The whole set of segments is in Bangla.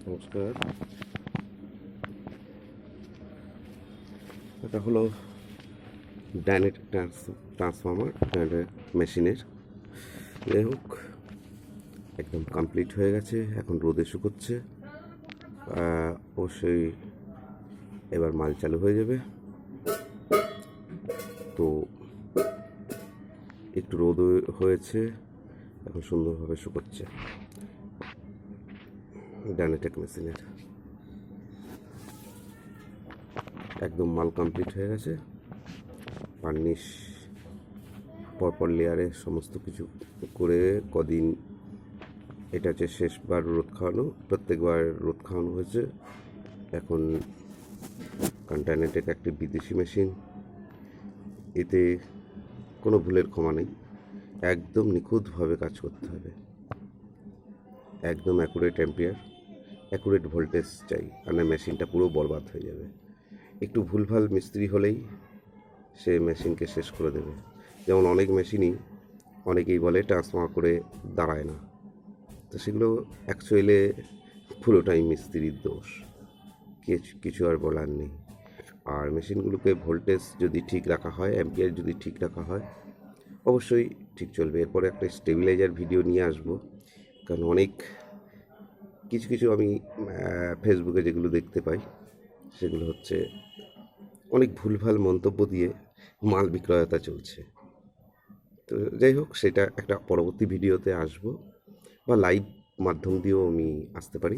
নমস্কার। এটা হলো ডাইনেট ট্রান্সফর্মার মেশিনের। যাই হোক, একদম কমপ্লিট হয়ে গেছে, এখন রোদে শুকোচ্ছে। অবশ্যই এবার মাল চালু হয়ে যাবে। তো একটু রোদ হয়েছে, এখন সুন্দরভাবে শুকোচ্ছে ডাইনেটেক মেশিনের। একদম মাল কমপ্লিট হয়ে গেছে। বার্নিশ পরপর লেয়ারে সমস্ত কিছু করে কদিন, এটা হচ্ছে শেষবার রোদ খাওয়ানো। প্রত্যেকবার রোদ খাওয়ানো হয়েছে। এখন ডাইনেটেক একটি বিদেশি মেশিন, এতে কোনো ভুলের ক্ষমা নেই। একদম নিখুঁতভাবে কাজ করতে হবে, একদম অ্যাকুরেট অ্যাম্পিয়ার, অ্যাকুরেট ভোল্টেজ চাই, আর না মেশিনটা পুরো বরবাদ হয়ে যাবে। একটু ভুলভাল মিস্ত্রি হলেই সে মেশিনকে শেষ করে দেবে। যেমন অনেক মেশিনই অনেকেই বলে ট্রান্সফার করে দাঁড়ায় না, তো সেগুলো অ্যাকচুয়ালি পুরোটাই মিস্ত্রির দোষ, কিছু আর বলার নেই। আর মেশিনগুলোকে ভোল্টেজ যদি ঠিক রাখা হয়, অ্যাম্পিয়ার যদি ঠিক রাখা হয়, অবশ্যই ঠিক চলবে। এরপরে একটা স্টেবিলাইজার ভিডিও নিয়ে আসবো, কারণ অনেক কিছু আমি ফেসবুকে যেগুলো দেখতে পাই, সেগুলো হচ্ছে অনেক ভুলভাল মন্তব্য দিয়ে মাল বিক্রয়তা চলছে। তো যাই হোক, সেটা একটা পরবর্তী ভিডিওতে আসবো, বা লাইভ মাধ্যম দিয়েও আমি আসতে পারি।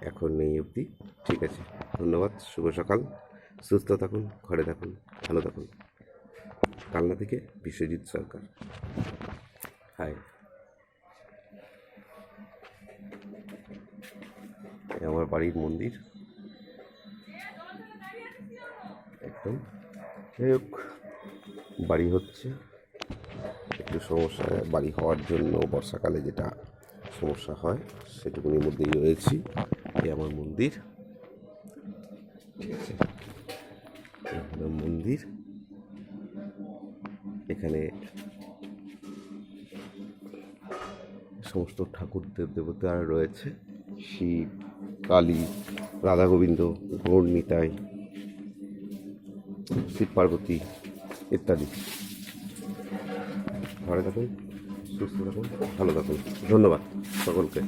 এখন এই অবধি, ঠিক আছে। ধন্যবাদ, শুভ সকাল। সুস্থ থাকুন, ঘরে থাকুন, ভালো থাকুন। কালনা থেকে বিশ্বজিৎ সরকার। হাই। আমার বাড়ির মন্দির একদম। যাই হোক, বাড়ি হচ্ছে একটু সমস্যা। বাড়ি হওয়ার জন্য বর্ষাকালে যেটা সমস্যা হয়, সেটুকুনির মধ্যেই রয়েছি। এই আমার মন্দির, ঠিক আছে। মন্দির, এখানে সমস্ত ঠাকুর দেবতারা রয়েছে, শিব, কালী, রাধা গোবিন্দ, গৌর নিতাই, শিব পার্বতী ইত্যাদি। ভালো থাকুন, সুস্থ থাকুন, ভালো থাকুন। ধন্যবাদ সকলকে।